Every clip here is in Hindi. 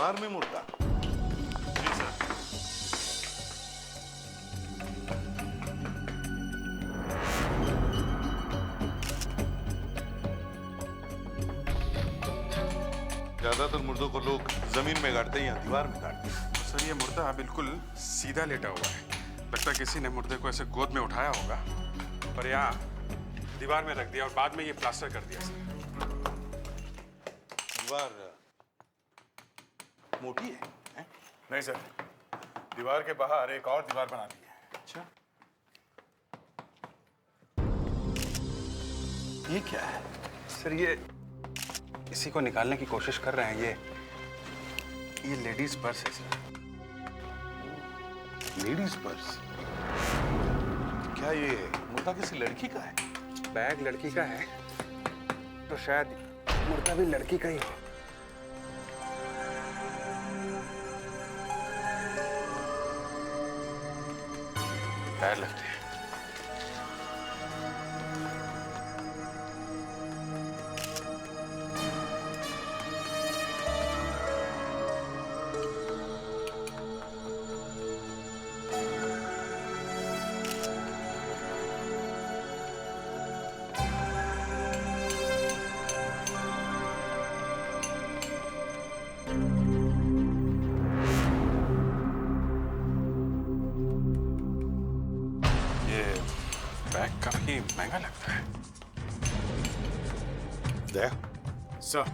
दीवार में मुर्दा। जी सर। ज्यादातर मुर्दों को लोग जमीन में गाड़ते हैं या दीवार में गाड़ते हैं। सर ये मुर्दा बिल्कुल सीधा लेटा हुआ है। लगता है किसी ने मुर्दे को ऐसे गोद में उठाया होगा और यहाँ दीवार में रख दिया और बाद में ये प्लास्टर कर दिया सर। दीवार मोटी है? नहीं सर, दीवार के बाहर एक और दीवार बना दी है। अच्छा, ये क्या है? सर ये इसी को निकालने की कोशिश कर रहे हैं। ये लेडीज पर्स है सर। Ladies purse? क्या ये मुर्दा किसी लड़की का है? बैग लड़की का है तो शायद मुर्दा भी लड़की का ही हो। पैर लगते हैं। बैग काफी महंगा लगता है। दया, सर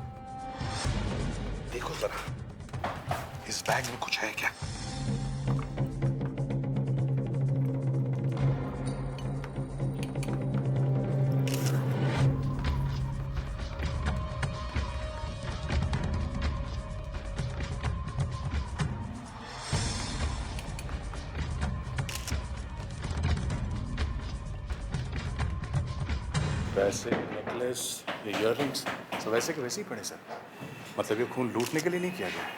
देखो जरा, इस बैग में कुछ है क्या? पैसे, नेकलेस, ये इयररिंग्स सब वैसे के वैसे ही पड़े सर। मतलब ये खून लूटने के लिए नहीं किया गया है,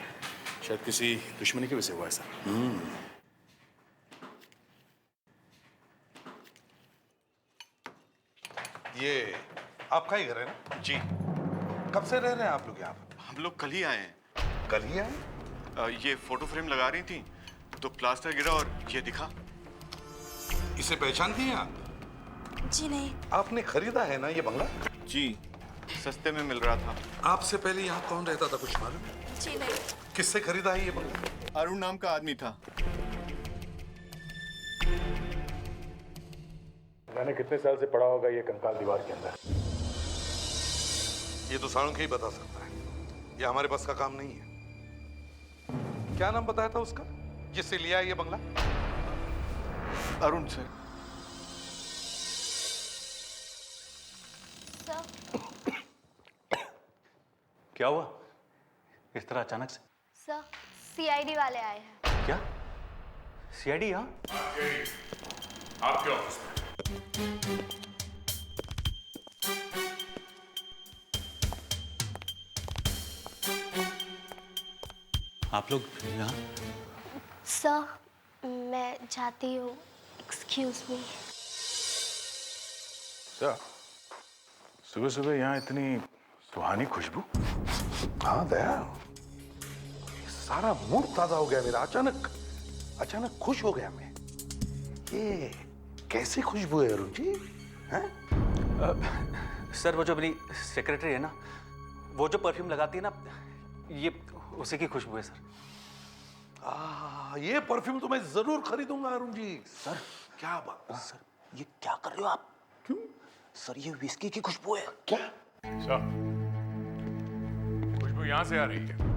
शायद किसी दुश्मनी की वजह से हुआ है सर। ये आपका ही घर है ना? जी, कब से रह रहे हैं आप लोग यहाँ पर? हम लोग कल ही आए हैं। कल ही आए? ये फोटो फ्रेम लगा रही थी तो प्लास्टर गिरा और ये दिखा। इसे पहचानती हैं आप? जी नहीं। आपने खरीदा है ना ये बंगला? जी, सस्ते में मिल रहा था। आपसे पहले यहाँ कौन रहता था, कुछ मालूम? जी नहीं। किससे खरीदा है ये बंगला? अरुण नाम का आदमी था। मैंने कितने साल से पड़ा होगा ये कंकाल दीवार के अंदर। ये तो साळुंखे ही बता सकता है, ये हमारे पास का काम नहीं है। क्या नाम बताया था उसका जिससे लिया है ये बंगला? अरुण सर। क्या हुआ इस तरह अचानक से? सर सीआईडी वाले आए हैं। क्या सीआईडी यहाँ? आपके ऑफिस में। आप लोग यहाँ? सर मैं जाती हूँ, एक्सक्यूज मी। सर सुबह सुबह यहाँ इतनी सुहानी खुशबू? हाँ दया, सारा मूड ताजा हो गया मेरा। अचानक खुश हो गया मैं। ये कैसी खुशबू है अरुण जी? हैं? सर वो जो मेरी सेक्रेटरी है ना, वो जो परफ्यूम लगाती है ना, ये उसी की खुशबू है सर। ये परफ्यूम तो मैं जरूर खरीदूंगा अरुण जी। सर क्या बात? सर ये क्या कर रहे हो आप? क्यों? सर ये विस्की की खुशबू है। क्या? सर खुशबू यहाँ से आ रही है।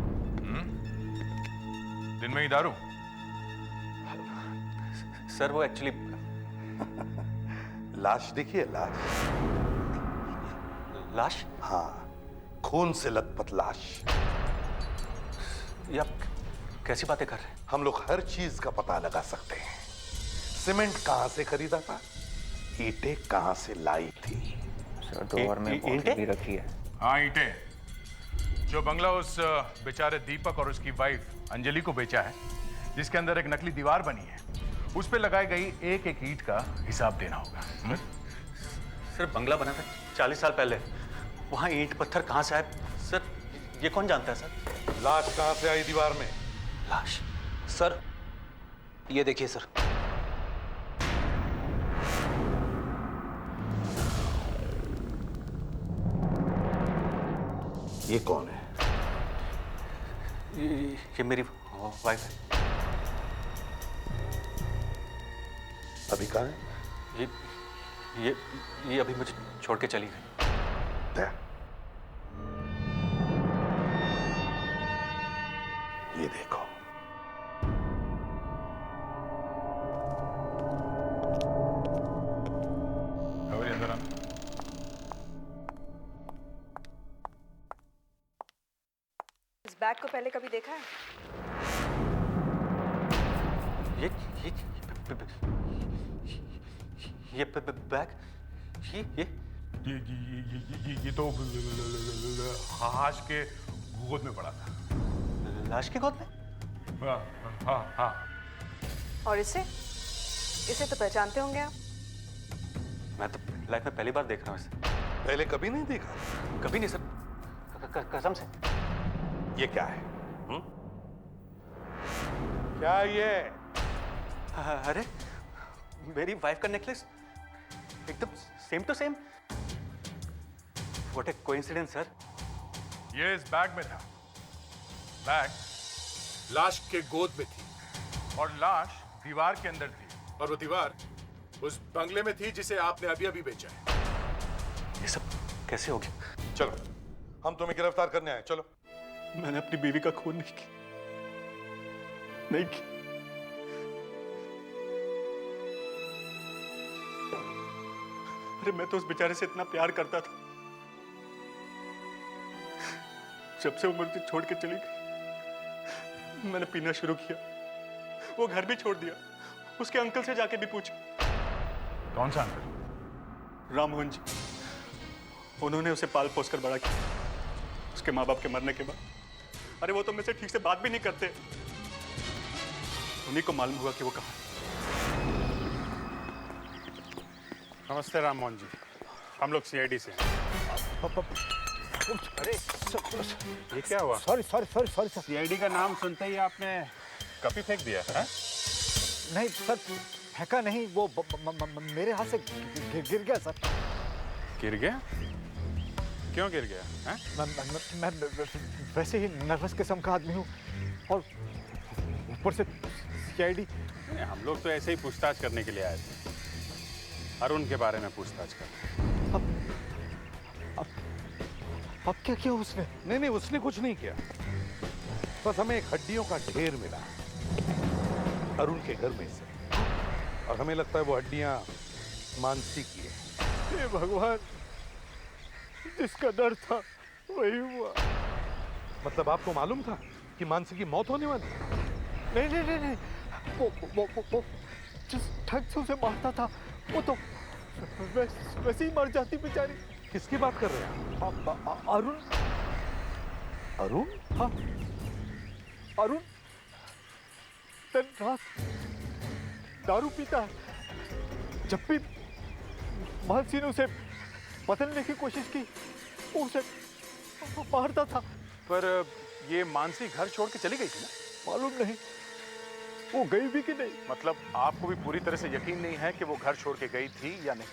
दिन में ही दारू? सर वो एक्चुअली लाश देखिए, लाश। लाश? हाँ, खून से लथपथ लाश। ये आप कैसी बातें कर रहे हैं? हम लोग हर चीज का पता लगा सकते हैं। सीमेंट कहां से खरीदा था, ईंटें कहां से लाई थी। सर ड्रॉअर में बॉटल भी रखी है। हाँ ईंटें, जो बंगला उस बेचारे दीपक और उसकी वाइफ अंजलि को बेचा है, जिसके अंदर एक नकली दीवार बनी है, उस पे लगाई गई एक एक ईंट का हिसाब देना होगा। सर बंगला बना था 40 साल पहले, वहाँ ईंट पत्थर कहाँ से आए सर, ये कौन जानता है सर? लाश कहां से आई दीवार में? लाश? सर, ये देखिए सर। ये कौन है? ये मेरी वाइफ है। अभी कहाँ है? ये अभी मुझे छोड़ के चली गई। दया। ये देखो। और अंदर आना। इस बैग को पहले कभी देखा है? ये बैग, ये तो लाश के गोद में पड़ा था। लाश के गोद में? हाँ हाँ हाँ। और इसे तो पहचानते होंगे आप? मैं तो लाइफ में पहली बार देख रहा हूँ इसे। पहले कभी नहीं देखा? कभी नहीं सर, कसम से। ये क्या है? क्या ये? अरे, मेरी वाइफ का नेकलेस एकदम same to same. What a coincidence sir. ये इस बैग में था। बैग लाश के गोद में थी और लाश दीवार के अंदर थी, और वो दीवार उस बंगले में थी जिसे आपने अभी अभी बेचा है। ये सब कैसे हो गया? चलो, हम तुम्हें गिरफ्तार करने आए। चलो। मैंने अपनी बीवी का खून नहीं किया। अरे मैं तो उस बेचारे से इतना प्यार करता था। जब से वो मुझे छोड़ के चली गई, मैंने पीना शुरू किया। वो घर भी छोड़ दिया। उसके अंकल से जाके भी पूछा। कौन सा अंकल? राममोहन जी। उन्होंने उसे पाल पोस कर बड़ा किया उसके माँ बाप के मरने के बाद। अरे वो तो मुझसे ठीक से बात भी नहीं करते। उन्हीं को मालूम हुआ कि वो कहाँ है। नमस्ते राममोहन जी, हम लोग सीआईडी से हैं। अरे ये क्या हुआ? Sorry sorry sorry sorry sir. CID का नाम सुनते ही आपने कॉपी फेंक दिया है? नहीं सर, फेंका नहीं, वो मेरे हाथ से गिर गया सर। गिर गया? क्यों गिर गया? हैं? मैं वैसे ही नर्वस किस्म का आदमी हूँ, और ऊपर से सीआईडी। हम लोग तो ऐसे ही पूछताछ करने के लिए आए थे। अरुण के बारे में पूछताछ कर। अब क्या किया उसने? नहीं, उसने कुछ नहीं किया। बस हमें एक हड्डियों का ढेर मिला अरुण के घर में से, और हमें लगता है वो हड्डियां मानसी की है। हे भगवान, जिसका डर था वही हुआ। मतलब आपको मालूम था कि मानसी की मौत होने वाली? नहीं नहीं नहीं नहीं, वो जिस ठग से उसे मारता था वो तो वैसे ही मर जाती बेचारी। किसकी बात कर रहे हैं? अरुण। अरुण? हाँ, अरुण दिन रात दारू पीता है। जब भी मानसी ने उसे बदलने की कोशिश की, वो उसे मारता था। पर ये मानसी घर छोड़ के चली गई थी ना? मालूम नहीं वो गई भी कि नहीं। मतलब आपको भी पूरी तरह से यकीन नहीं है कि वो घर छोड़ के गई थी या नहीं?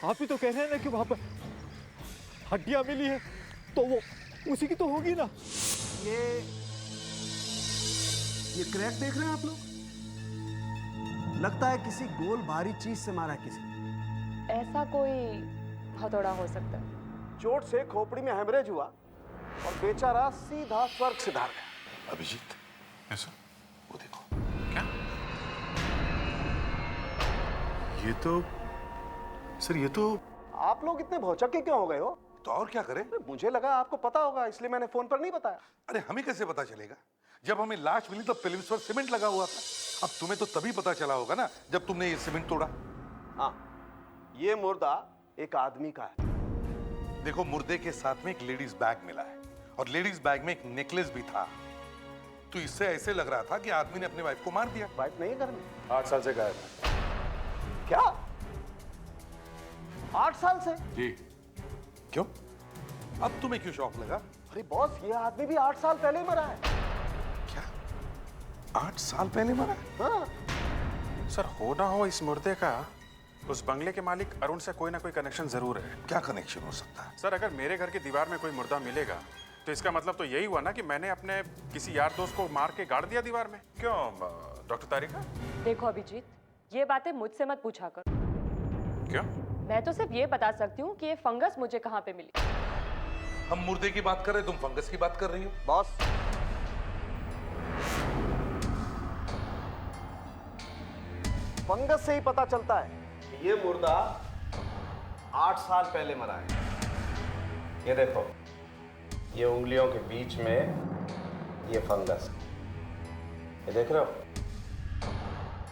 आप ही तो कह रहे हैं ना कि वहां पर हड्डियां मिली है, तो वो उसी की तो होगी ना। ये क्रैक देख रहे हैं आप लोग? लगता है किसी गोल भारी चीज से मारा है किसी ने। ऐसा कोई हथौड़ा हो सकता है। चोट से खोपड़ी में हेमरेज हुआ और बेचारा सीधा स्वर्ग सिधार गया। अभिजीत, ऐसा? वो देखो। क्या? ये तो सर, ये तो आप लोग इतने भौचक्के क्यों हो गए हो? तो और क्या करें? मुझे लगा आपको पता होगा, इसलिए मैंने फोन पर नहीं बताया। अरे हमें कैसे पता चलेगा? जब हमें लाश मिली तो फिल्म्स पर सीमेंट लगा हुआ था। अब तुम्हें तो तभी पता चला होगा ना जब तुमने ये सीमेंट तोड़ा। हाँ, ये मुर्दा एक आदमी का है। देखो, मुर्दे के साथ में एक लेडीज बैग मिला है, और लेडीज बैग में एक नेकलेस भी था। तो इससे ऐसे लग रहा था कि आदमी ने अपनी वाइफ को मार दिया। वाइफ नहीं है घर में? 8 साल से गायब है। क्या? 8 साल से? जी। क्यों? अब तुम्हें क्यों शौक लगा? अरे बॉस, ये आदमी भी 8 साल पहले ही मरा है। 8 साल पहले मरा? हाँ। सर हो ना हो इस मुर्दे का उस बंगले के मालिक अरुण से कोई ना कोई कनेक्शन जरूर है। क्या कनेक्शन हो सकता है? सर अगर मेरे घर की दीवार में कोई मुर्दा मिलेगा तो इसका मतलब तो यही हुआ ना कि मैंने अपने किसी यार दोस्त को मार के गाड़ दिया दीवार में। क्यों डॉक्टर तारिका? देखो अभिजीत, ये बातें मुझसे मत पूछा कर। क्यों? मैं तो सिर्फ ये बता सकती हूँ कि ये फंगस मुझे कहाँ पे मिली। हम मुर्दे की बात कर रहे, तुम फंगस की बात कर रही हो। बॉस, फंगस से ही पता चलता है कि ये मुर्दा 8 साल पहले मरा है। ये देखो, ये उंगलियों के बीच में ये फंगस, ये देख रहे हो?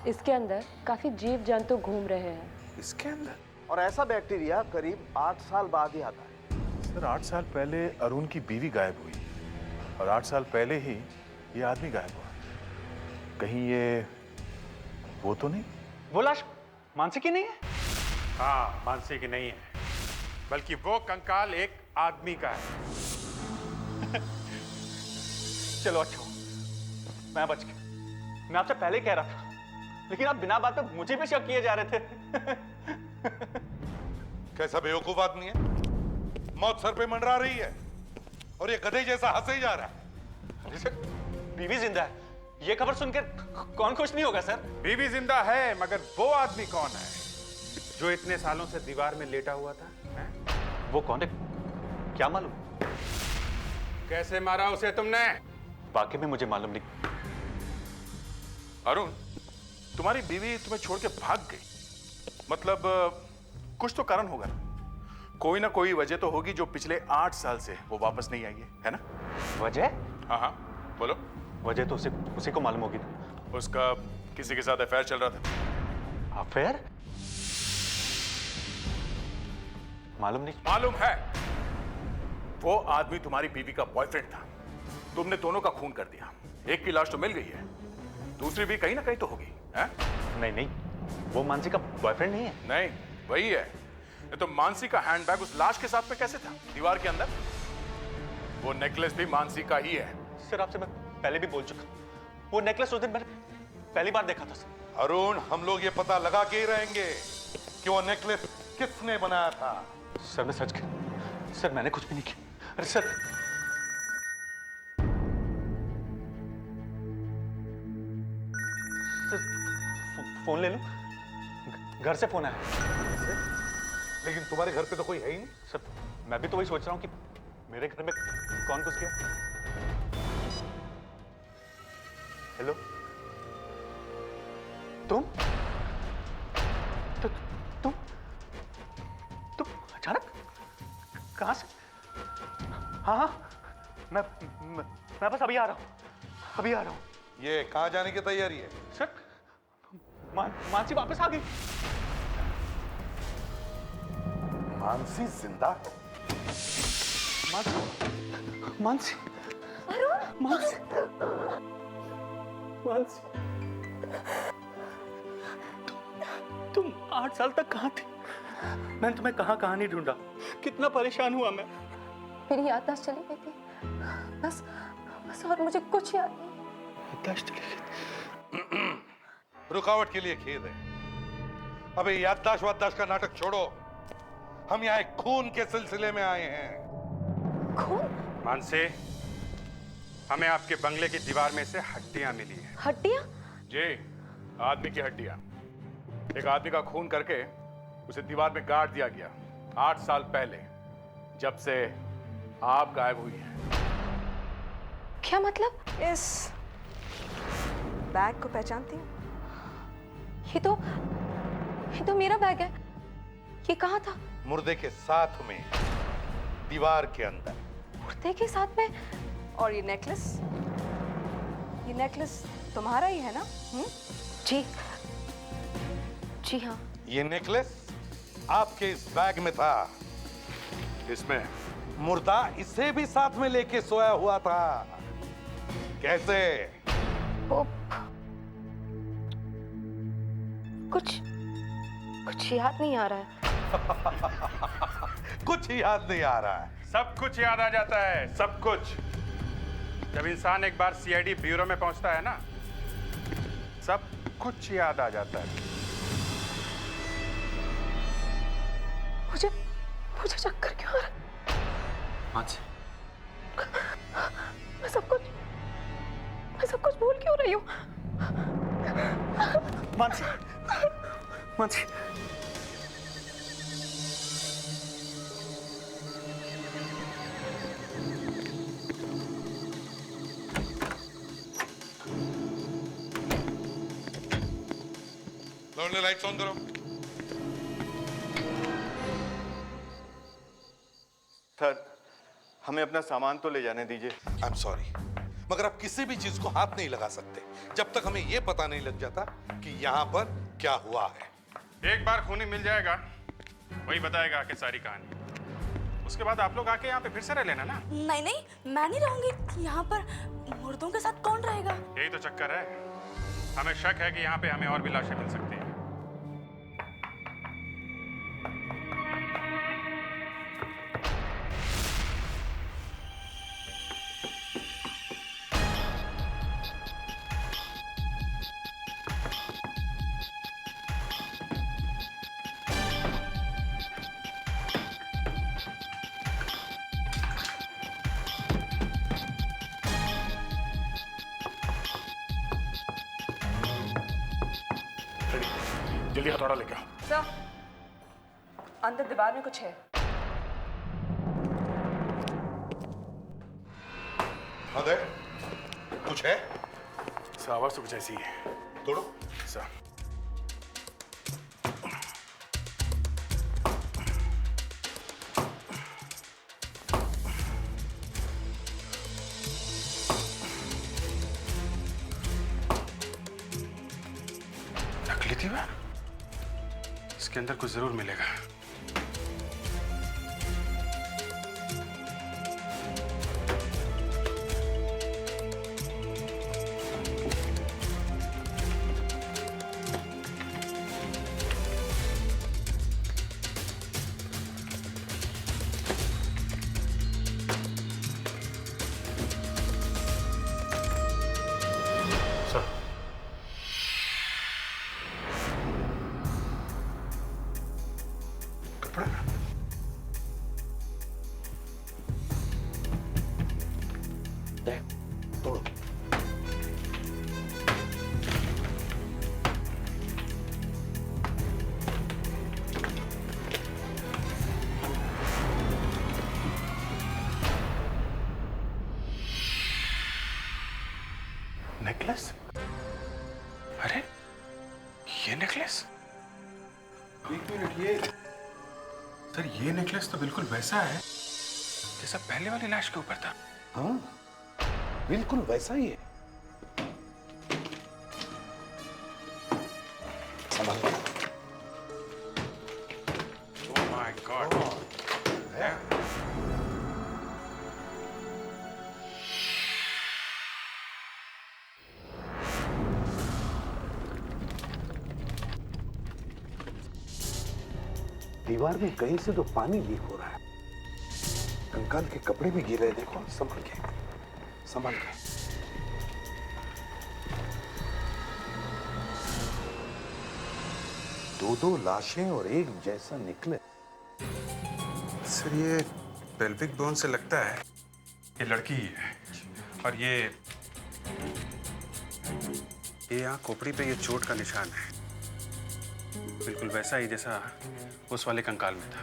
इसके अंदर काफी जीव जंतु घूम रहे हैं। इसके अंदर? और ऐसा बैक्टीरिया करीब 8 साल बाद ही आता है। सर 8 साल पहले अरुण की बीवी गायब हुई और 8 साल पहले ही ये आदमी गायब हुआ। कहीं ये वो तो नहीं? वो लाश मानसी की नहीं है? हाँ, मानसी की नहीं है, बल्कि वो कंकाल एक आदमी का है। चलो अच्छा हो, मैं बच गया। मैं आपसे पहले ही कह रहा था, लेकिन आप बिना बात पे मुझे भी शक किए जा रहे थे। कैसा बेवकूफ आदमी है, मौत सर पे मंडरा रही है और ये गधे जैसा हंसे ही जा रहा है। अरे सर, बीवी जिंदा है, ये खबर सुनकर कौन खुश नहीं होगा सर? बीवी जिंदा है, मगर वो आदमी कौन है जो इतने सालों से दीवार में लेटा हुआ था? हैं? वो कौन है क्या मालूम? कैसे मारा उसे तुमने? वाकई में मुझे मालूम नहीं। अरुण, तुम्हारी बीवी तुम्हें छोड़ के भाग गई, मतलब कुछ तो कारण होगा ना? कोई ना कोई वजह तो होगी जो पिछले 8 साल से वो वापस नहीं आई है ना? वजह? हाँ हाँ बोलो। वजह तो उसी को मालूम होगी ना। उसका किसी के साथ अफेयर चल रहा था। अफेयर? मालूम नहीं। मालूम है, वो आदमी तुम्हारी बीवी का बॉयफ्रेंड था। तुमने दोनों का खून कर दिया। एक की लाश तो मिल गई है, दूसरी भी कहीं ना कहीं तो होगी। हैं? नहीं नहीं, वो मानसी का बॉयफ्रेंड नहीं है। नहीं, वही है। ये तो मानसी का हैंडबैग उस लाश के साथ में कैसे था दीवार के अंदर? वो नेकलेस भी मानसी का ही है। सर आपसे मैं पहले भी बोल चुका, वो नेकलेस उस दिन मैंने पहली बार देखा था सर। अरुण, हम लोग ये पता लगा के ही रहेंगे कि वो नेकलेस किसने बनाया था। सर मैं सच कह, सर मैंने कुछ भी नहीं किया। अरे सर, फोन ले लूं? घर से फोन आया। लेकिन तुम्हारे घर पे तो कोई है ही नहीं। सर मैं भी तो वही सोच रहा हूँ कि मेरे घर में कौन घुस गया। हेलो, तुम अचानक कहां से? हाँ हाँ, मैं बस अभी आ रहा हूँ। ये कहाँ जाने की तैयारी है? सर मानसी वापस आ गई। मानसी जिंदा? मानसी तुम 8 साल तक कहाँ थी? मैंने तुम्हें कहाँ नहीं ढूंढा, कितना परेशान हुआ मैं। मेरी याददाश्त चली गई थी, बस और मुझे कुछ याद नहीं। याददाश्त चली गई। रुकावट के लिए खेद है। अबे याददाश्त का नाटक छोड़ो, हम यहाँ एक खून के सिलसिले में आए हैं। खून? मानसी, हमें आपके बंगले की दीवार में से हड्डियां मिली हैं। हड्डियां? जी, आदमी की हड्डियां। एक आदमी का खून करके उसे दीवार में गाड़ दिया गया 8 साल पहले, जब से आप गायब हुई हैं। क्या मतलब? इस बैग को पहचानती हूँ? ये तो मेरा बैग है। ये कहाँ था? मुर्दे के साथ में, दीवार के अंदर। मुर्दे के साथ में? और ये नेकलेस तुम्हारा ही है ना? जी हाँ। ये नेकलेस आपके इस बैग में था। इसमें मुर्दा इसे भी साथ में लेके सोया हुआ था। कैसे? कुछ याद नहीं आ रहा है। कुछ याद नहीं आ रहा है। सब कुछ याद आ जाता है, सब कुछ। जब इंसान एक बार सीआईडी ब्यूरो में पहुंचता है ना, सब कुछ याद आ जाता है। मुझे मुझे चक्कर क्यों आ रहा है? मानसी, मैं सब कुछ भूल क्यों रही हूँ? मानसी, मानसी, लाइट्स ऑन करो। सर, हमें अपना सामान तो ले जाने दीजिए। आई एम सॉरी, मगर आप किसी भी चीज को हाथ नहीं लगा सकते जब तक हमें यह पता नहीं लग जाता कि यहाँ पर क्या हुआ है। एक बार खूनी मिल जाएगा, वही बताएगा कि सारी कहानी। उसके बाद आप लोग आके यहाँ पे फिर से रह लेना ना। नहीं नहीं, मैं नहीं रहूंगी यहाँ पर। मुर्दों के साथ कौन रहेगा? यही तो चक्कर है। हमें शक है कि यहाँ पे हमें और भी लाशें मिल सकती हैं। जल्दी हथौड़ा लेके आओ। सर, अंदर दीवार में कुछ है। अरे कुछ है? सर, आवाज तो कुछ ऐसी है। तोड़ो। सर, नकली दीवार? इसके अंदर कुछ जरूर मिलेगा। तोड़ो। नेकलेस? अरे ये नेकलेस? एक मिनट, ये सर, ये नेकलेस तो बिल्कुल वैसा है जैसा पहले वाली लाश के ऊपर था। हाँ, बिल्कुल वैसा ही है। संभाल। Oh my God. दीवार में कहीं से तो पानी लीक हो रहा है। कंकाल के कपड़े भी गिर रहे, देखो। संभल के, संभल के। दो लाशें और एक जैसा निकले। सर, ये पेल्विक बोन से लगता है ये लड़की ही है। और ये यहाँ खोपड़ी पे ये चोट का निशान है, बिल्कुल वैसा ही जैसा उस वाले कंकाल में था।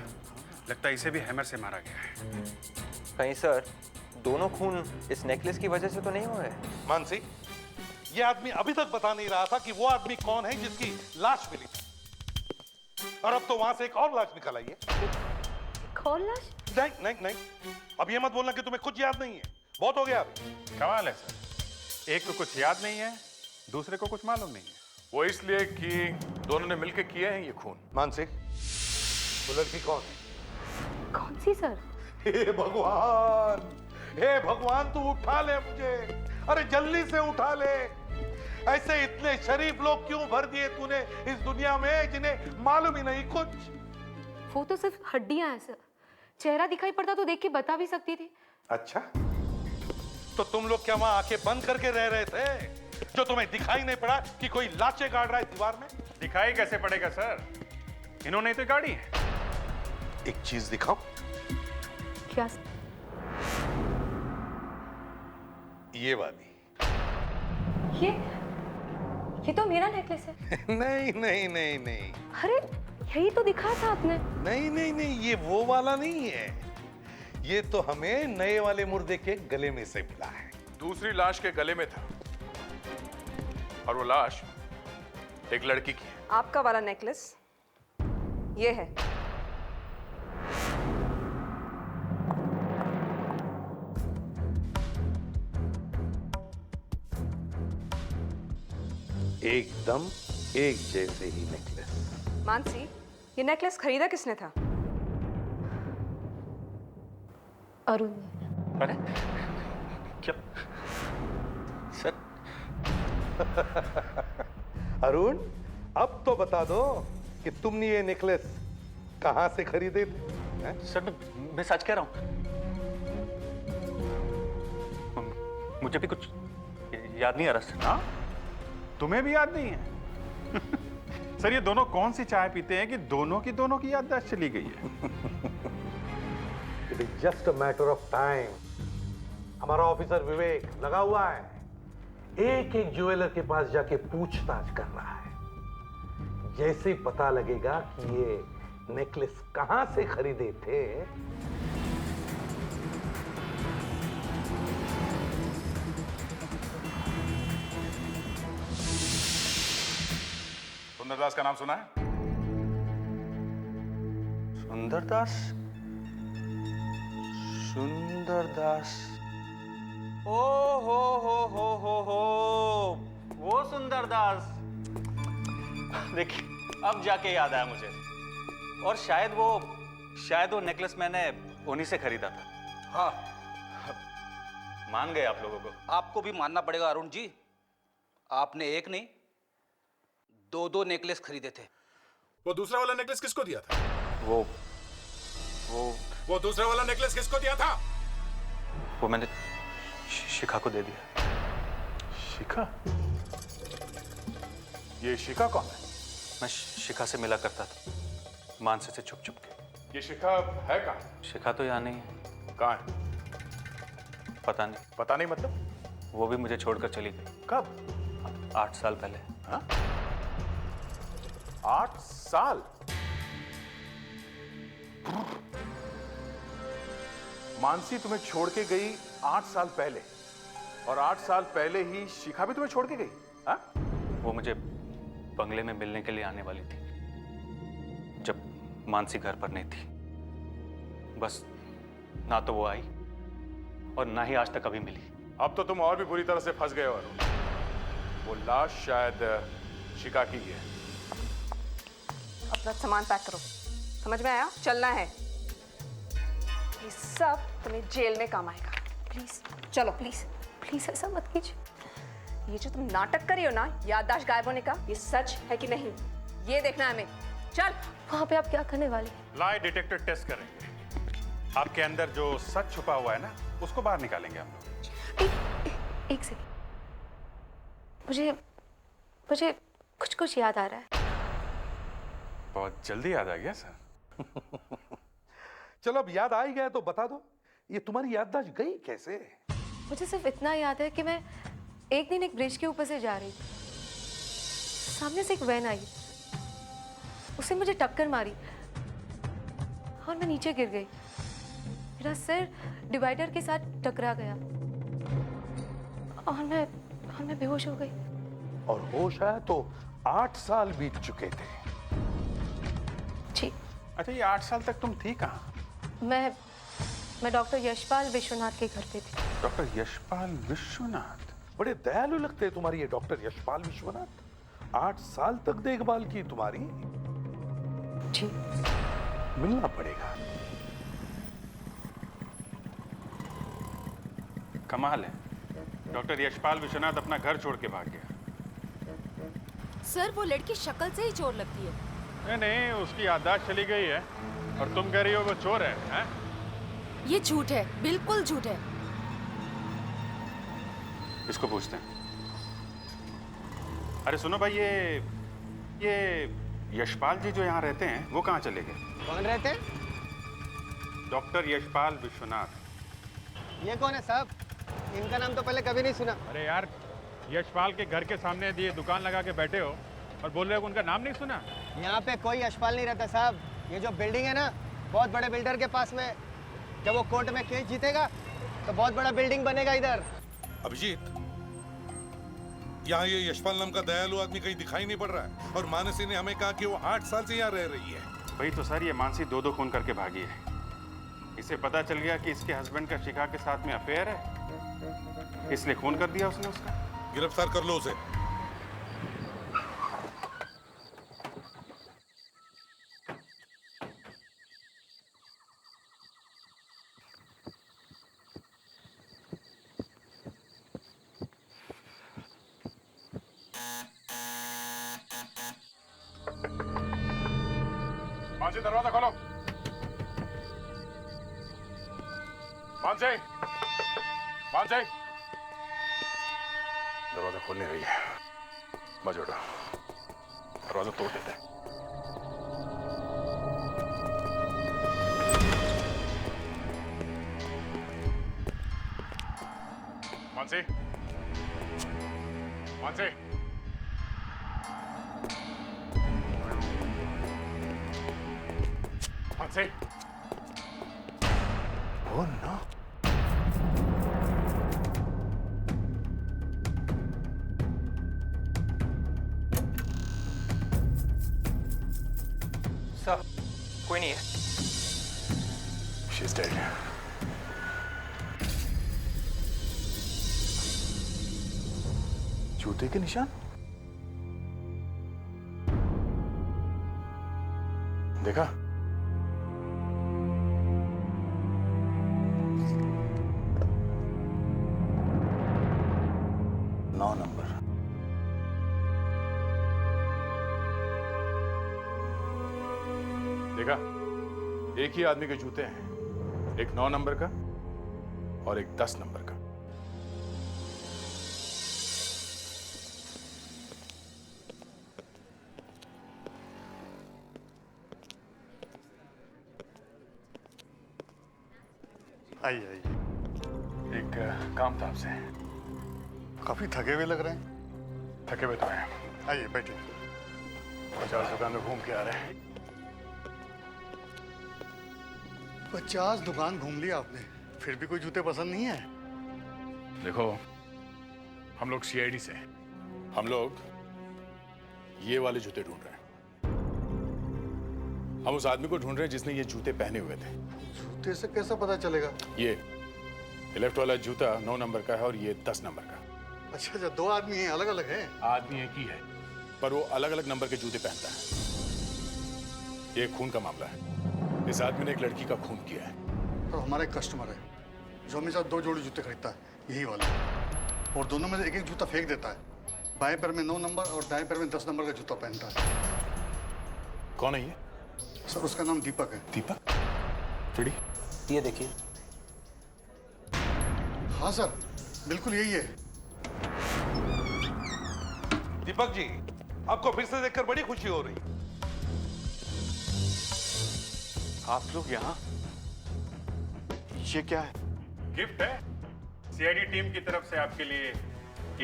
लगता है इसे भी हैमर से मारा गया है। कहीं सर दोनों खून इस नेकलेस की वजह से तो नहीं हुए? मानसी, ये आदमी अभी तक बता नहीं रहा था कि वो आदमी कौन है जिसकी लाश मिली थी, और अब तो वहां से एक और लाश निकल आई है। कौन लाश? नहीं नहीं नहीं, अब ये मत बोलना कि तुम्हें कुछ याद नहीं है। बहुत हो गया अभी। कमाल है सर, एक को कुछ याद नहीं है, दूसरे को कुछ मालूम नहीं है। वो इसलिए कि दोनों ने मिलकर किए हैं ये खून। मानसी, वो लड़की कौन है? कौन सी सर? हे भगवान, हे भगवान, तू उठा ले मुझे। अरे जल्दी से उठा ले। ऐसे इतने शरीफ लोग क्यों भर दिए तूने इस दुनिया में जिन्हें मालूम ही नहीं कुछ। वो तो सिर्फ हड्डियां हैं सर, चेहरा दिखाई पड़ता तो देख के बता भी सकती थी। अच्छा, तो तुम लोग क्या वहां आंखें बंद करके रह रहे थे? जो तुम्हें दिखाई नहीं पड़ा कि कोई लाशें गाड़ रहा है दीवार में? दिखाई कैसे पड़ेगा सर, इन्होंने तो गाड़ी है। एक चीज दिखाओ। क्या? ये वाली। ये तो मेरा नेकलेस है। नहीं नहीं नहीं नहीं। अरे यही तो दिखा था आपने। नहीं नहीं नहीं, ये वो वाला नहीं है। ये तो हमें नए वाले मुर्दे के गले में से मिला है। दूसरी लाश के गले में था और वो लाश एक लड़की की है। आपका वाला नेकलेस ये है। एकदम एक जैसे ही नेकलेस। मानसी, ये नेकलेस खरीदा किसने था? अरुण ने। अरे क्या सर? अरुण, अब तो बता दो कि तुमने ये नेकलेस कहां से खरीदे थे? हैं? सर मैं सच कह रहा हूँ। मुझे भी कुछ याद नहीं आ रहा सर। हाँ? तुम्हें भी याद नहीं है? सर ये दोनों कौन सी चाय पीते हैं कि दोनों की याददाश्त चली गई है? It is just a matter of time. हमारा ऑफिसर विवेक लगा हुआ है, एक एक ज्वेलर के पास जाके पूछताछ कर रहा है। जैसे ही पता लगेगा कि ये नेकलेस कहां से खरीदे थे, सुंदरदास का नाम सुना है? सुंदरदास? सुंदरदास? ओ हो, वो सुंदरदास। देखिए अब जाके याद आया मुझे। और शायद वो नेकलेस मैंने उन्हीं से खरीदा था। हाँ, मान गए आप लोगों को? आपको भी मानना पड़ेगा अरुण जी। आपने एक नहीं, दो नेकलेस खरीदे थे। वो दूसरा वाला नेकलेस किसको दिया था? वो दूसरा वाला नेकलेस किसको दिया था? वो मैंने शिखा को दे दिया। शिखा? ये शिखा कौन है? मैं शिखा से मिला करता था, मानसी से छुप के। ये शिखा है कहाँ? शिखा तो यहाँ नहीं है। कहाँ है? पता नहीं। पता नहीं मतलब? वो भी मुझे छोड़कर चली गई। कब? 8 साल पहले। हाँ? 8 साल? मानसी तुम्हें छोड़ के गई 8 साल पहले, और 8 साल पहले ही शिखा भी तुम्हें छोड़ के गई? हाँ? वो मुझे बंगले में मिलने के लिए आने वाली थी जब मानसी घर पर नहीं थी। बस ना तो वो आई और ना ही आज तक कभी मिली। अब तो तुम और भी बुरी तरह से फंस गए हो अरुण। वो लाश शायद शिखा की है। अपना सामान पैक करो। समझ में आया? चलना है। ये सब तुम्हें जेल में काम आएगा। प्लीज चलो। प्लीज ऐसा मत कीजिए। ये जो तुम नाटक कर रही हो ना, याददाश्त गायब होने का, ये सच है कि नहीं, ये देखना है हमें। चल। वहां पे आप क्या करने वाले हैं? लाई डिटेक्टर टेस्ट करेंगे। आपके अंदर जो सच छुपा हुआ है ना, उसको बाहर निकालेंगे हम लोग। एक सेकंड, मुझे कुछ याद आ रहा है। बहुत जल्दी याद आ गया सर। चलो अब याद आ ही गया तो बता दो, ये तुम्हारी याददाश्त गई कैसे? मुझे सिर्फ इतना याद है कि मैं एक दिन एक ब्रिज के ऊपर से जा रही थी। सामने से एक वैन आई, उसने मुझे टक्कर मारी और मैं नीचे गिर गई। मेरा सिर डिवाइडर के साथ टकरा गया और मैं बेहोश हो गई। और होश आया तो 8 साल बीत चुके थे। जी। अच्छा, ये 8 साल तक तुम थी कहाँ? मैं डॉक्टर यशपाल विश्वनाथ के घर पे थी। डॉक्टर यशपाल विश्वनाथ? बड़े दयालु लगते हैं तुम्हारी ये डॉक्टर यशपाल विश्वनाथ। 8 साल तक देखभाल की तुम्हारी। जी। मिलना पड़ेगा। कमाल है, डॉक्टर यशपाल विश्वनाथ अपना घर छोड़ के भाग गया। सर, वो लड़की शक्ल से ही चोर लगती है। नहीं, उसकी याददाश्त चली गई है और तुम कह रही हो वो चोर है, हैं? ये झूठ है, बिल्कुल झूठ है। इसको पूछते हैं। अरे सुनो भाई, ये यशपाल जी जो यहाँ रहते हैं वो कहाँ चले गए? कौन रहते हैं? डॉक्टर यशपाल विश्वनाथ। ये कौन है साहब? इनका नाम तो पहले कभी नहीं सुना। अरे यार, यशपाल के घर के सामने ये दुकान लगा के बैठे हो और बोल रहे हो उनका नाम नहीं सुना? यहाँ पे कोई यशपाल नहीं रहता साहब। ये जो बिल्डिंग है ना, बहुत बड़े बिल्डर के पास में। जब वो कोर्ट में केस जीतेगा तो बहुत बड़ा बिल्डिंग बनेगा इधर। अभिजीत, यहाँ ये यशपाल नाम का दयालु आदमी कहीं दिखाई नहीं पड़ रहा है, और मानसी ने हमें कहा कि वो 8 साल से यहाँ रह रही है। वही तो सर, ये मानसी 2-2 खून करके भागी है। इसे पता चल गया कि इसके हस्बैंड का शिखा के साथ में अफेयर है, इसलिए खून कर दिया उसने उसका। गिरफ्तार कर लो उसे। मानसी, दरवाजा खोलो। मानसी, मानसी, दरवाजा खोल नहीं रही है। मत जोड़ो, दरवाजा तोड़ देते हैं। Mansi, Mansi, Mansi. Oh no. Sir, कोई नहीं है। She's dead. जूते के निशान? देखा? 9 नंबर। देखा, एक ही आदमी के जूते हैं, एक 9 नंबर का और एक 10 नंबर का। आइए आइए। एक काम था आपसे। काफी थके हुए लग रहे हैं। थके हुए तो हैं। आइए बैठिए। 50 दुकान में घूम के आ रहे हैं। 50 दुकान घूम लिया आपने, फिर भी कोई जूते पसंद नहीं है? देखो, हम लोग सीआईडी से हैं। हम लोग ये वाले जूते ढूंढ रहे हैं। हम उस आदमी को ढूंढ रहे हैं जिसने ये जूते पहने हुए थे। जूते से कैसा पता चलेगा? ये लेफ्ट वाला जूता 9 नंबर का है और ये 10 नंबर का। अच्छा अच्छा, 2 आदमी हैं, अलग अलग हैं? आदमी एक ही है, पर वो अलग अलग नंबर के जूते पहनता है। ये खून का मामला है। इस आदमी ने एक लड़की का खून किया है। तो हमारा एक कस्टमर है जो हमेशा 2 जोड़ी जूते खरीदता है, यही वाला, और दोनों में से एक एक जूता फेंक देता है। बाएं पैर में 9 नंबर और दाएं पैर में 10 नंबर का जूता पहनता है। कौन है ये? सर, उसका नाम दीपक है। दीपक? फ्रेडी, ये देखिए। हाँ सर, बिल्कुल यही है। दीपक जी, आपको फिर से देखकर बड़ी खुशी हो रही। आप लोग यहाँ? ये क्या है? गिफ्ट है सीआईडी टीम की तरफ से आपके लिए।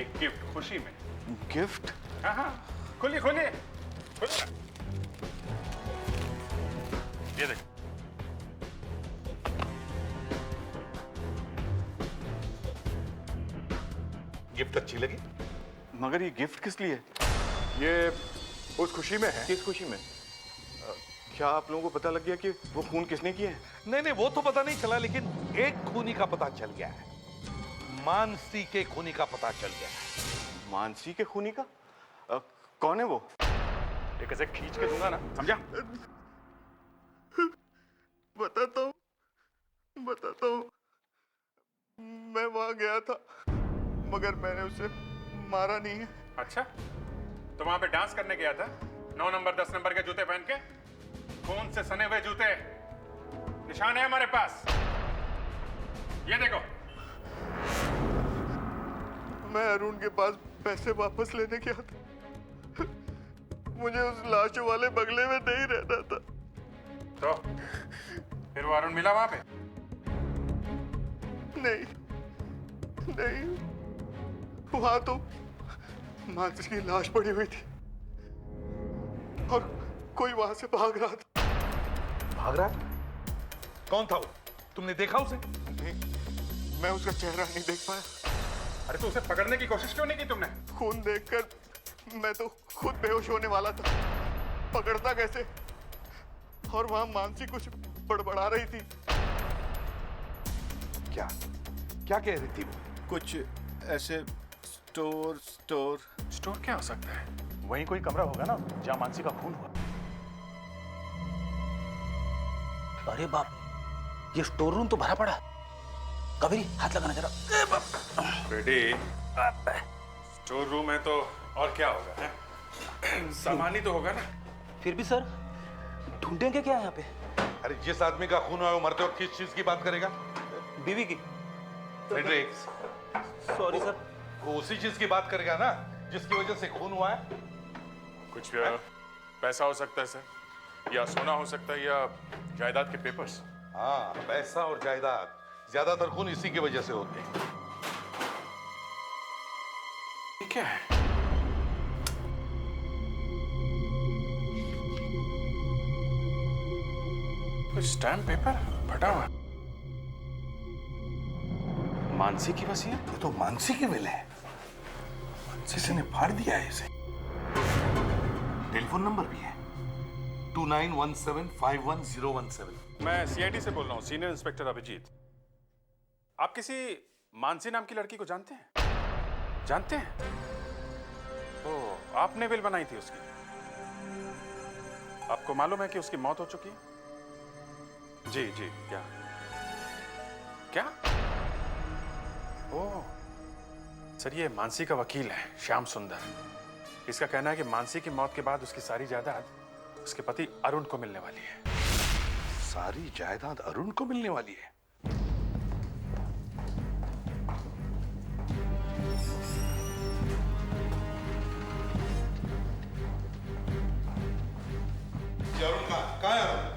एक गिफ्ट, खुशी में। गिफ्ट? हाँ हाँ, खोलिए खोलिए खोलिए। ये देखो। गिफ्ट अच्छी लगी? मगर ये गिफ्ट किस लिए? ये उस खुशी में है। किस खुशी में? क्या आप लोगों को पता लग गया कि वो खून किसने किया है? नहीं नहीं, वो तो पता नहीं चला, लेकिन एक खूनी का पता चल गया है। मानसी के खूनी का पता चल गया है। मानसी के खूनी का? कौन है वो? एक ऐसे खींच के दूंगा ना, समझा? बताता हूँ। मैं वहां गया था, मगर मैंने उसे मारा नहीं है। अच्छा, तो वहां पे डांस करने गया था 9 नंबर 10 नंबर के जूते पहन के? खून से सने हुए जूते, निशान है हमारे पास। ये देखो। मैं अरुण के पास पैसे वापस लेने गया था। मुझे उस लाशों वाले बंगले में नहीं रहना था। तो फिर वो अरुण मिला वहां पे? नहीं, वहां तो मानसी की लाश पड़ी हुई थी और कोई वहां से भाग रहा था। भाग रहा? कौन था वो? तुमने देखा उसे? नहीं, मैं उसका चेहरा नहीं देख पाया। अरे तो उसे पकड़ने की कोशिश क्यों नहीं की तुमने? खून देखकर मैं तो खुद बेहोश होने वाला था, पकड़ता कैसे? और वहां मानसी कुछ बड़बड़ा रही थी। क्या कह रही थी वो? कुछ ऐसे स्टोर क्या हो सकता है? वहीं कोई कमरा होगा ना जहां मानसी का खून हुआ। अरे बाप, ये स्टोर रूम तो भरा पड़ा है। कबीर, हाथ लगाना जरा। बेटी, स्टोर रूम है तो और क्या होगा है? सामान ही तो होगा ना। फिर भी सर, ढूंढेंगे क्या यहाँ पे? अरे जिस आदमी का खून हुआ है वो मरते वक्त किस चीज की बात करेगा? बीवी की। Fredericks, sorry sir. वो उसी चीज की बात करेगा ना जिसकी वजह से खून हुआ है। कुछ पैसा हो सकता है सर, या सोना हो सकता है, या जायदाद के पेपर्स। हाँ, पैसा और जायदाद, ज्यादातर खून इसी की वजह से होते हैं। ये क्या है? कुछ स्टैम्प पेपर फटा हुआ। मानसी की वसीयत? ये तो मानसी की विल है। मानसी ने फाड़ दिया है इसे। टेलीफोन नंबर भी है 2917511017। मैं सीआईडी से बोल रहा हूँ, सीनियर इंस्पेक्टर अभिजीत। आप किसी मानसी नाम की लड़की को जानते हैं? जानते हैं? तो आपने विल बनाई थी उसकी। आपको मालूम है कि उसकी मौत हो चुकी है? जी जी। क्या? ओह सर, ये मानसी का वकील है, श्याम सुंदर। इसका कहना है कि मानसी की मौत के बाद उसकी सारी जायदाद उसके पति अरुण को मिलने वाली है। सारी जायदाद अरुण को मिलने वाली है? अरुण कहाँ है अरुण?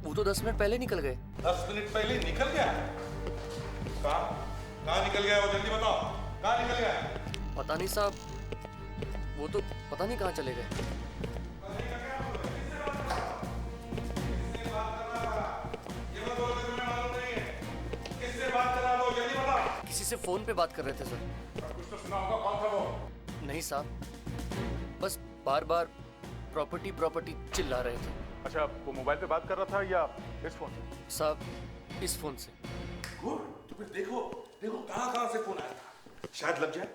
वो तो 10 मिनट पहले निकल गए। 10 मिनट पहले निकल गया? कहाँ निकल गया वो? जल्दी बताओ, कहाँ निकल गया? पता नहीं साहब, वो तो पता नहीं कहाँ चले गए। किसी से फोन पे बात कर रहे थे सर। कुछ तो सुना होगा, कौन था वो? नहीं साहब, बस बार बार प्रॉपर्टी चिल्ला रहे थे। अच्छा, वो मोबाइल पे बात कर रहा था या इस फोन से? साहब, इस फोन से। गुड, तो फिर देखो कहाँ से फोन आया था। शायद लग जाए।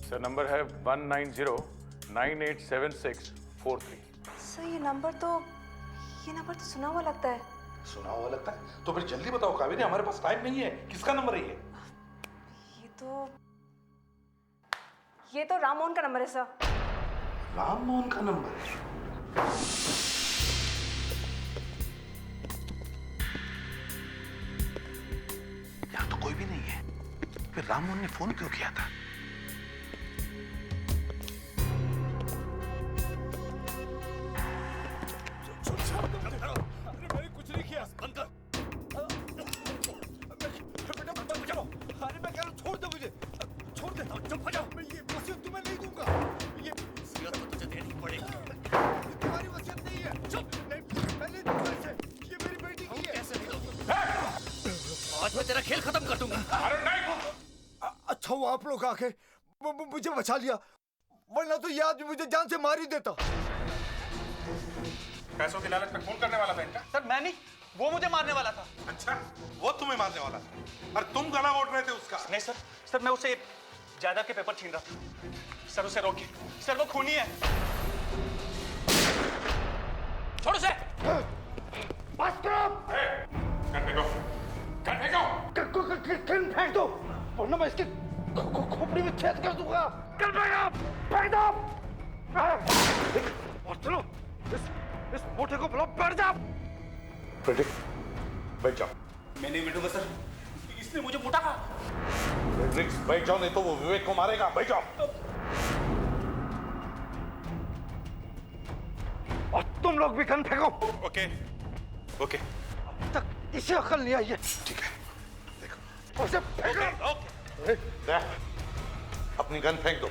सर, नंबर है 190987643। सर ये नंबर तो सुना हुआ लगता है। सुना हुआ लगता है? तो फिर जल्दी बताओ कावेरी, हमारे पास टाइम नहीं है। किसका नंबर है ये? ये तो राममोहन का नंबर है सर। राममोहन का नंबर है? यहाँ तो कोई भी नहीं है। फिर राममोहन ने फोन क्यों किया था? मैंने कुछ नहीं किया। बंद कर। अरे मैं कह रहा हूँ, छोड़ दे मुझे, छोड़ दे। चुप हो जाओ। मैं ये वसीयत तुम्हें नहीं दूंगा। ये वसीयत तो तुझे देनी पड़ेगी। तुम्हारी वसीयत नहीं है। चुप। नहीं, पहले कैसे? ये मेरी बेटी की है। कैसे नहीं दूंगा? आज मैं तेरा खेल खत्म कर दूंगा। अरे नहीं। अच्छा वो आप लोग आके मुझे बचा लिया, वरना तो ये आदमी मुझे जान से मार ही देता। पैसों की लालच में खून करने वाला था इनका? सर मैं नहीं, वो मुझे मारने वाला था। अच्छा, वो तुम्हें मारने वाला था और तुम गला घोट रहे थे उसका? नहीं सर, मैं उसे जायदाद के पेपर छीन रहा था। सर उसे रोकिए, सर वो खूनी है। छोड़ उसे। बस करो। गन फेंको, गन फेंको। गन फेंक दो, वरना मैं इसके खोपड़ी में छेद कर दूंगा। गन फेंक दो। और चलो, इस मोटे को बुलाओ, बैठ जाओ। फ्रेडरिक, बैठ जाओ। मैं नहीं बैठूंगा सर। इसने मुझे मोटा कहा। रिक्स बैठ जाओ, नहीं तो वो विवेक को मारेगा। बैठ जाओ। और तुम लोग भी गन फेंको। Okay okay. अब तक इसे अकल नहीं आई है। ठीक है, देखो उसे फेंको। दे, अपनी गन फेंक दो।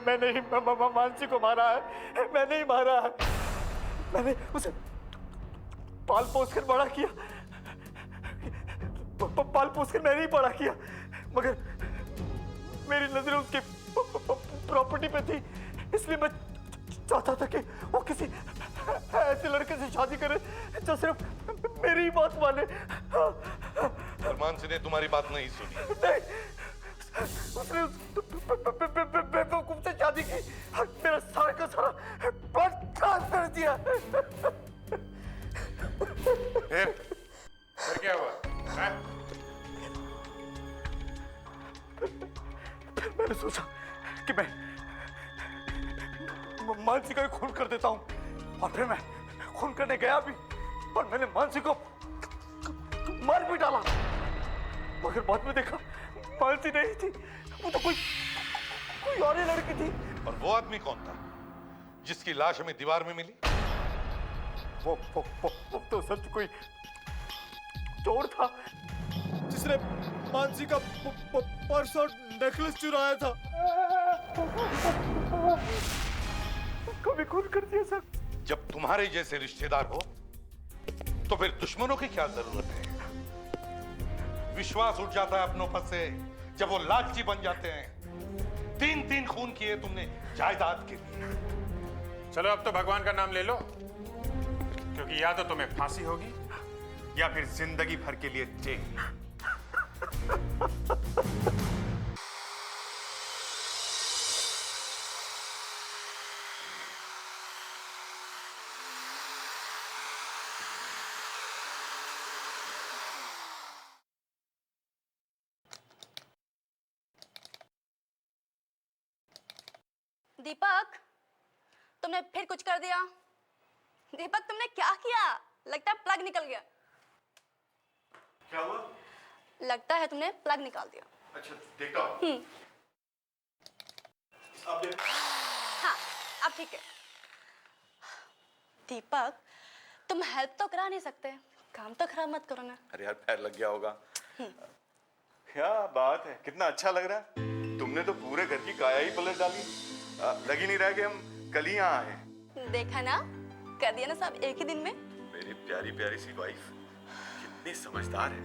मैं नहीं मानसी को मारा है। मैं नहीं मारा है। मैंने उसे पाल पोस कर बड़ा किया। पाल पोस कर मैंने ही बड़ा किया, मगर मेरी नजर उसकी प्रॉपर्टी पे थी, इसलिए मैं चाहता था कि वो किसी ऐसे लड़के से शादी करे जो सिर्फ मेरी ही बात माने। सलमान सिंह ने तुम्हारी बात नहीं सुनी। नहीं, उसने बेवकूफ से शादी की और मेरा सारा का सारा बर्बाद कर दिया। फिर क्या हुआ? मैंने सोचा कि मैं मानसी का खून कर देता हूं, और फिर मैं खून करने गया भी, पर मैंने मानसी को मार भी डाला, मगर बाद में देखा मानसी नहीं थी, वो तो कोई और ही लड़की थी। और वो आदमी कौन था जिसकी लाश हमें दीवार में मिली? वो तो सच कोई चोर था जिसने मानसी का पर्स और नेकलेस चुराया था। कभी खून कर दिया सर। जब तुम्हारे जैसे रिश्तेदार हो तो फिर दुश्मनों की क्या जरूरत है? विश्वास उठ जाता है अपनों पर से जब वो लालची बन जाते हैं। 3 खून किए तुमने जायदाद के लिए। चलो अब तो भगवान का नाम ले लो, क्योंकि या तो तुम्हें फांसी होगी या फिर जिंदगी भर के लिए जेल। दीपक, तुमने फिर कुछ कर दिया। दीपक, तुमने क्या किया? लगता है प्लग निकल गया। क्या हुआ? लगता है तुमने प्लग निकाल दिया। अच्छा, देखता हूं। अब देख। हाँ, अब ठीक है। दीपक, तुम हेल्प तो करा नहीं सकते, काम तो खराब मत करो ना। अरे यार, पैर लग गया होगा। क्या बात है, कितना अच्छा लग रहा है। तुमने तो पूरे घर की काया ही पलट डाली। लग ही नहीं रहा कि हम कल ही यहाँ आए। देखा ना, कर दिया ना सब एक ही दिन में। मेरी प्यारी प्यारी सी वाइफ कितनी समझदार है।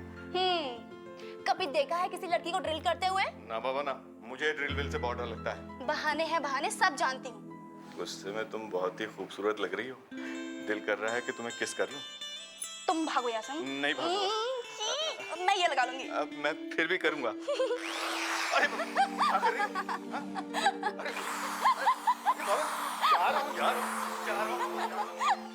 कभी देखा है किसी लड़की को ड्रिल करते हुए? ना बाबा ना, मुझे ड्रिल विल से बहुत डर लगता है। बहाने हैं बहाने, सब जानती हूँ। गुस्से में तुम बहुत ही खूबसूरत लग रही हो। दिल कर रहा है कि तुम्हें किस कर लूं। तुम भागो यहाँ से। नहीं भागूंगा। मैं ये लगा लूंगी। अब मैं फिर भी करूंगा। अरे क्या कर रही हो? अरे जा रहा हूं।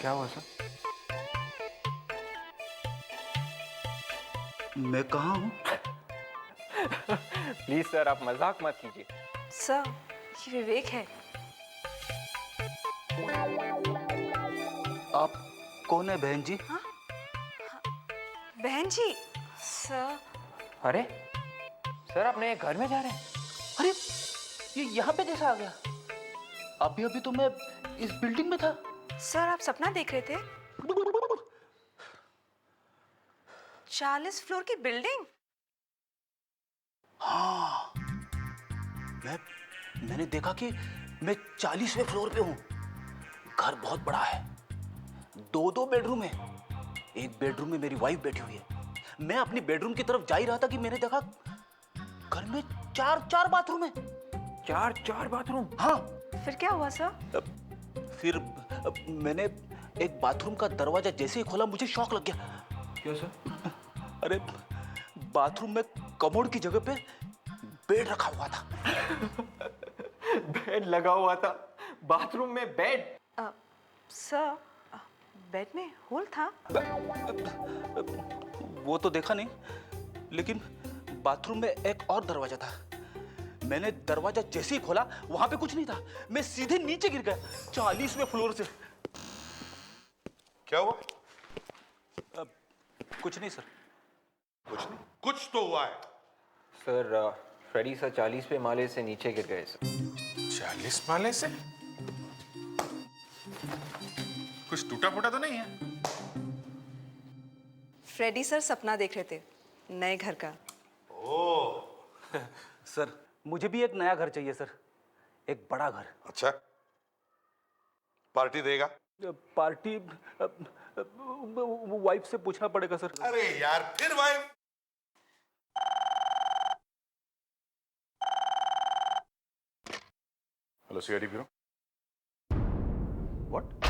क्या हुआ सर? मैं कहाँ हूँ? प्लीज सर, आप मजाक मत कीजिए। सर, ये विवेक है। आप कौन है बहन जी? हाँ? बहन जी? सर। अरे सर, आप नए घर में जा रहे हैं? अरे ये यहाँ पे कैसा आ गया? अभी तो मैं इस बिल्डिंग में था। सर, आप सपना देख रहे थे? 40 फ्लोर की बिल्डिंग? हाँ, मैंने देखा कि मैं 40वें फ्लोर पे हूँ। घर बहुत बड़ा है, 2 बेडरूम है एक बेडरूम में मेरी वाइफ बैठी हुई है। मैं अपनी बेडरूम की तरफ जा ही रहा था कि मैंने देखा घर में चार बाथरूम है। चार बाथरूम? हाँ। फिर क्या हुआ सर? फिर मैंने एक बाथरूम का दरवाजा जैसे ही खोला, मुझे शॉक लग गया। क्यों सर? अरे बाथरूम में कमोड की जगह पे बेड रखा हुआ था। बेड लगा हुआ था बाथरूम में? बेड? सर, बेड में होल था? वो तो देखा नहीं, लेकिन बाथरूम में एक और दरवाजा था। मैंने दरवाजा जैसे ही खोला, वहां पे कुछ नहीं था। मैं सीधे नीचे गिर गया 40वें फ्लोर से। क्या हुआ? कुछ नहीं सर। कुछ नहीं? कुछ तो हुआ है सर, फ्रेडी सर 40वें माले से नीचे गिर गए सर। 40 माले से? कुछ टूटा फूटा तो नहीं है? फ्रेडी सर सपना देख रहे थे नए घर का। ओह सर, मुझे भी एक नया घर चाहिए सर, एक बड़ा घर। अच्छा, पार्टी देगा? पार्टी वाइफ से पूछना पड़ेगा सर। अरे यार, फिर wife? Hello CID bureau. What?